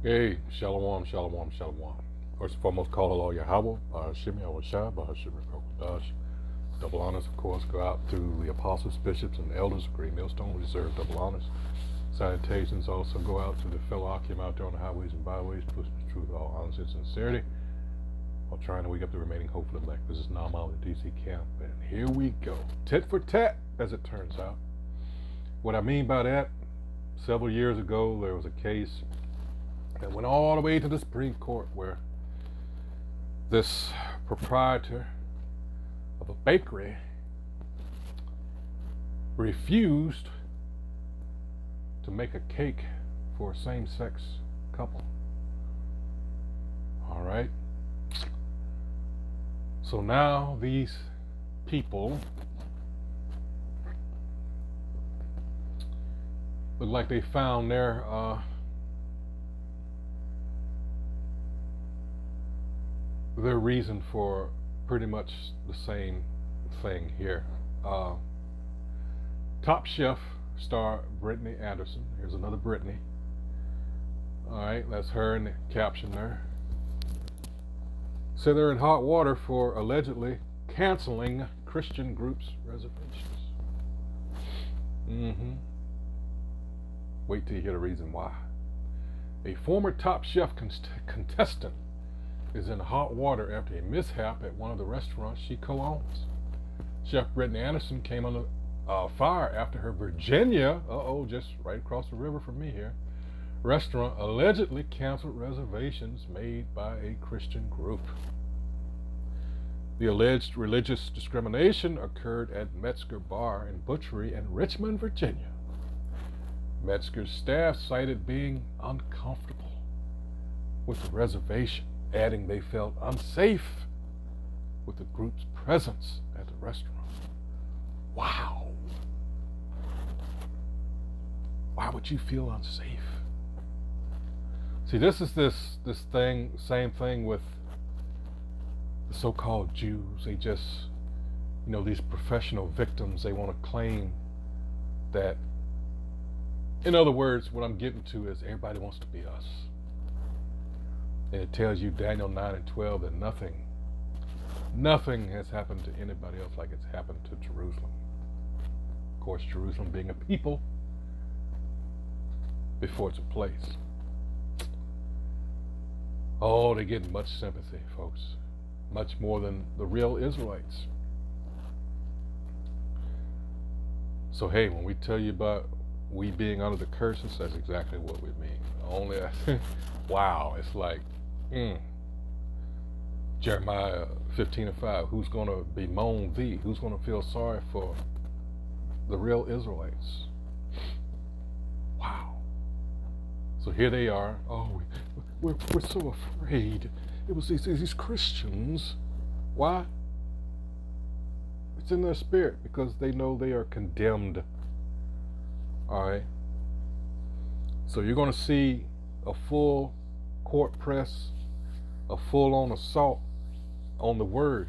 Hey, shalom, shalom, shalom. First and foremost, call Allah Yahweh, Shimi Awashai, Bahashimi Kokodash. Double honors, of course, go out to the apostles, bishops, and elders of Great Millstone who deserve double honors. Salutations also go out to the fellow Akim out there on the highways and byways, pushing the truth, all honesty and sincerity, while trying to wake up the remaining hopeful elect. This is Namal at DC Camp, and here we go. Tit for tat, as it turns out. What I mean by that, several years ago, there was a case that went all the way to the Supreme Court where this proprietor of a bakery refused to make a cake for a same-sex couple. All right. So now these people look like they found their reason for pretty much the same thing here. Top Chef star Brittanny Anderson. Here's another Brittanny. All right, that's her in the caption there. So they're in hot water for allegedly canceling Christian groups' reservations. Wait till you hear the reason why. A former Top Chef contestant is in hot water after a mishap at one of the restaurants she co-owns. Chef Brittanny Anderson came under fire after her Virginia, just right across the river from me here, restaurant allegedly canceled reservations made by a Christian group. The alleged religious discrimination occurred at Metzger Bar and Butchery in Richmond, Virginia. Metzger's staff cited being uncomfortable with the reservation, adding they felt unsafe with the group's presence at the restaurant. Wow. Why would you feel unsafe? See, this is this same thing with the so-called Jews. They just, these professional victims, they want to claim that, in other words, what I'm getting to is everybody wants to be us. And it tells you, Daniel 9 and 12, that nothing has happened to anybody else like it's happened to Jerusalem. Of course, Jerusalem being a people before it's a place. Oh, they get much sympathy, folks. Much more than the real Israelites. So hey, when we tell you about we being under the curses, that's exactly what we mean. Only, wow, it's like, Jeremiah 15 and 5, who's going to bemoan thee? Who's going to feel sorry for the real Israelites? Wow. So here they are. Oh, we're so afraid. It was these Christians. Why? It's in their spirit because they know they are condemned. All right. So you're going to see a full court press, a full-on assault on the word.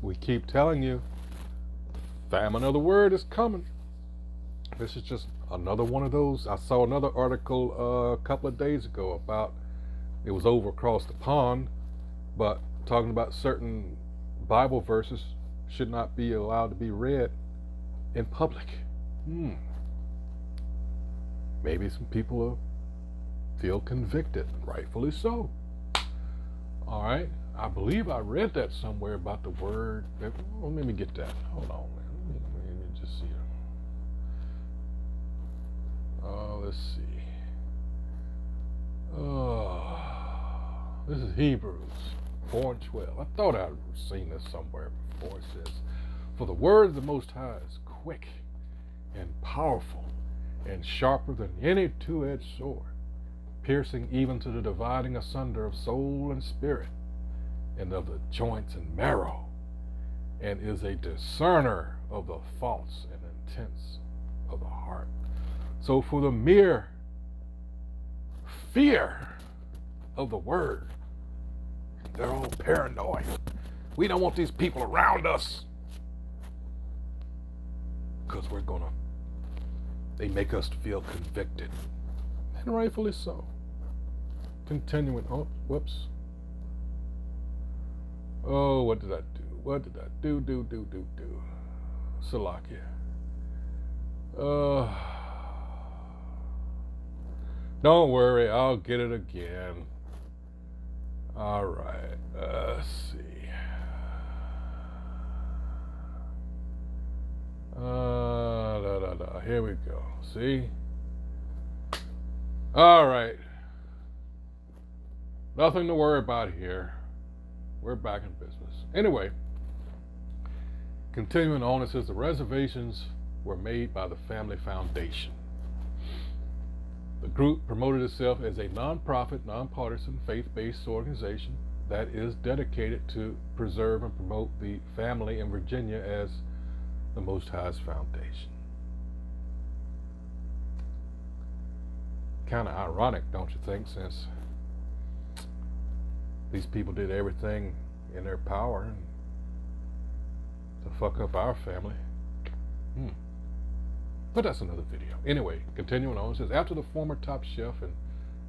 We keep telling you, famine of the word is coming. This is just another one of those. I saw another article a couple of days ago about, it was over across the pond, but talking about certain Bible verses should not be allowed to be read in public. Maybe some people feel convicted, rightfully so. All right, I believe I read that somewhere about the word. Well, let me get that. Hold on, man. Let me just see it. Let's see. This is Hebrews 4 and 12. I thought I'd seen this somewhere before. It says, "For the word of the Most High is quick and powerful and sharper than any two-edged sword, piercing even to the dividing asunder of soul and spirit, and of the joints and marrow, and is a discerner of the thoughts and intents of the heart." So for the mere fear of the word, they're all paranoid. We don't want these people around us because they make us feel convicted, and rightfully so. Continuing. Oh, whoops. Oh, what did I do? What did I do? Salakia. Don't worry, I'll get it again. All right, let's see. Here we go. See? All right. Nothing to worry about here. We're back in business. Anyway, continuing on, it says the reservations were made by the Family Foundation. The group promoted itself as a non-profit, nonpartisan, faith-based organization that is dedicated to preserve and promote the family in Virginia as the Most High's foundation. Kind of ironic, don't you think, since these people did everything in their power to fuck up our family. But that's another video. Anyway, continuing on, it says, after the former Top Chef and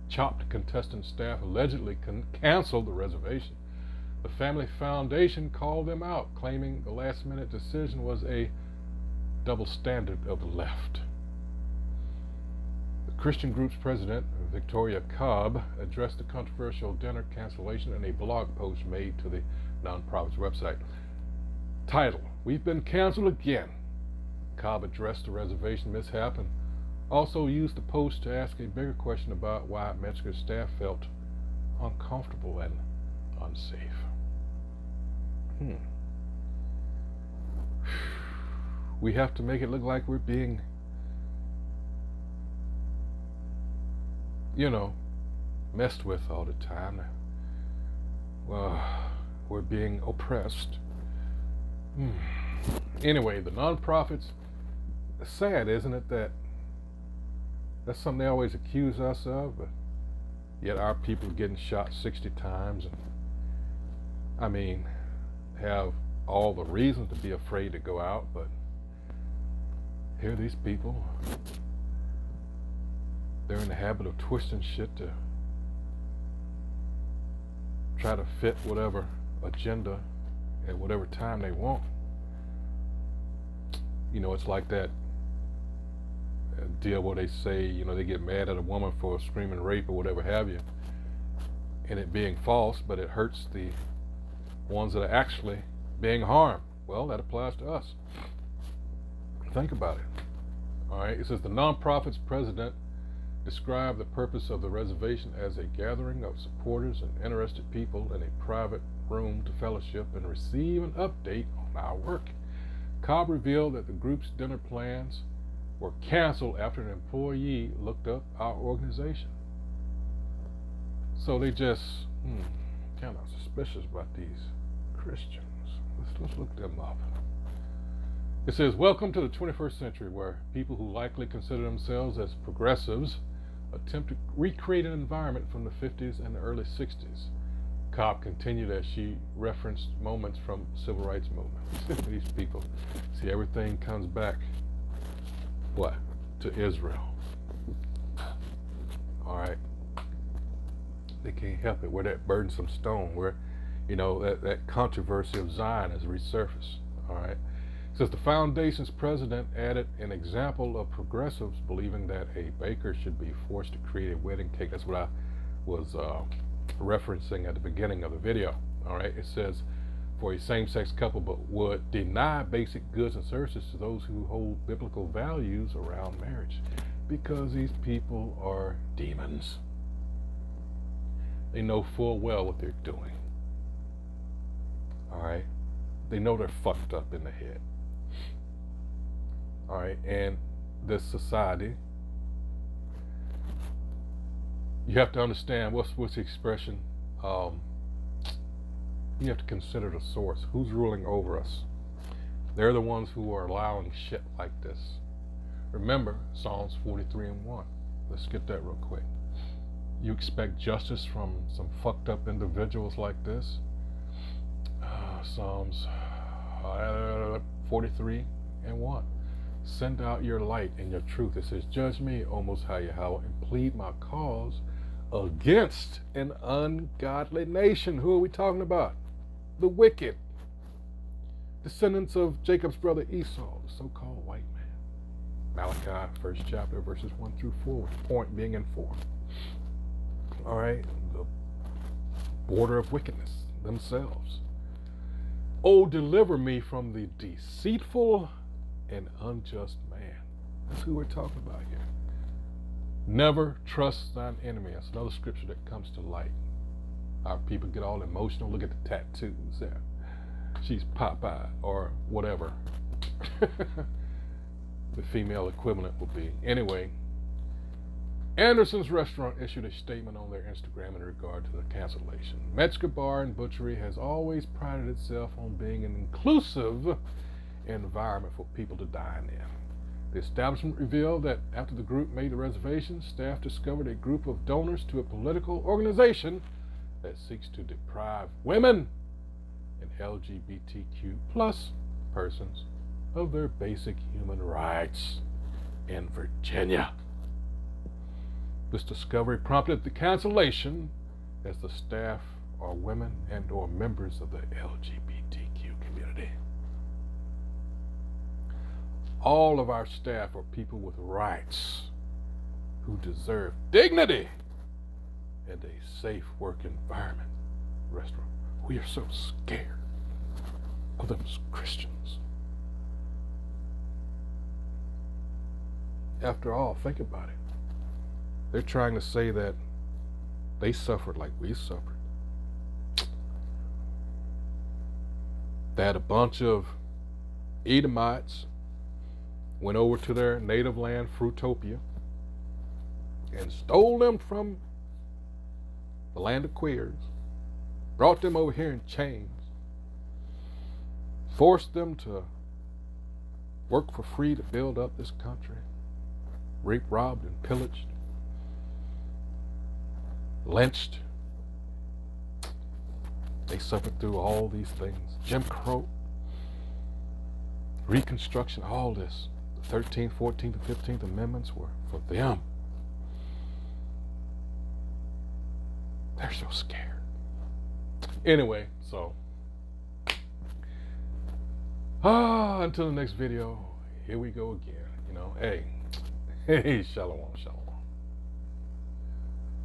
Chopped contestant staff allegedly canceled the reservation, the Family Foundation called them out, claiming the last-minute decision was a double standard of the left. The Christian group's president, Victoria Cobb, addressed the controversial dinner cancellation in a blog post made to the nonprofit's website. Title, "We've been canceled again." Cobb addressed the reservation mishap and also used the post to ask a bigger question about why Metzger's staff felt uncomfortable and unsafe. We have to make it look like we're being, messed with all the time. Well, we're being oppressed. Anyway, the nonprofits, it's sad, isn't it, that that's something they always accuse us of, but yet our people are getting shot 60 times and, have all the reasons to be afraid to go out, but here these people, they're in the habit of twisting shit to try to fit whatever agenda at whatever time they want. It's like that deal where they say, they get mad at a woman for a screaming rape or whatever have you, and it being false, but it hurts the ones that are actually being harmed. Well, that applies to us. Think about it. All right, it says the nonprofit's president described the purpose of the reservation as a gathering of supporters and interested people in a private room to fellowship and receive an update on our work. Cobb revealed that the group's dinner plans were canceled after an employee looked up our organization. So they just kind of suspicious about these Christians. Let's look them up. It says, welcome to the 21st century, where people who likely consider themselves as progressives attempt to recreate an environment from the 50s and the early 60s. Cobb continued as she referenced moments from civil rights movement. These people, see, everything comes back, what? To Israel. All right. They can't help it. Where that burdensome stone, where, that controversy of Zion has resurfaced. All right. It says the foundation's president added an example of progressives believing that a baker should be forced to create a wedding cake. That's what I was referencing at the beginning of the video. All right, it says for a same-sex couple, but would deny basic goods and services to those who hold biblical values around marriage, because these people are demons. They know full well what they're doing. All right, they know they're fucked up in the head. All right, and this society, you have to understand what's the expression. You have to consider the source. Who's ruling over us? They're the ones who are allowing shit like this. Remember Psalms 43:1. Let's get that real quick. You expect justice from some fucked up individuals like this? Psalms 43:1. Send out your light and your truth. It says, judge me, O Most High Yahweh, and plead my cause against an ungodly nation. Who are we talking about? The wicked, descendants of Jacob's brother Esau, the so-called white man. Malachi, 1st chapter, verses 1 through 4, with the point being in 4. All right, the border of wickedness themselves. Oh, deliver me from the deceitful and unjust man. That's who we're talking about here. Never trust thine enemy. That's another scripture that comes to light. Our people get all emotional. Look at the tattoos there. She's Popeye or whatever the female equivalent will be. Anyway, Anderson's Restaurant issued a statement on their Instagram in regard to the cancellation. Metzger Bar and Butchery has always prided itself on being an inclusive environment for people to dine in. The establishment revealed that after the group made the reservation, staff discovered a group of donors to a political organization that seeks to deprive women and LGBTQ plus persons of their basic human rights in Virginia. This discovery prompted the cancellation, as the staff are women and or members of the LGBTQ community. All of our staff are people with rights who deserve dignity and a safe work environment. Restaurant. We are so scared of them Christians. After all, think about it. They're trying to say that they suffered like we suffered. That a bunch of Edomites went over to their native land, Fruitopia, and stole them from the land of queers, brought them over here in chains, forced them to work for free to build up this country, raped, robbed, and pillaged, lynched. They suffered through all these things. Jim Crow, Reconstruction, all this. The 13th, 14th, and 15th Amendments were for them. They're so scared. Anyway, so until the next video, here we go again. Hey, shalom, shalom.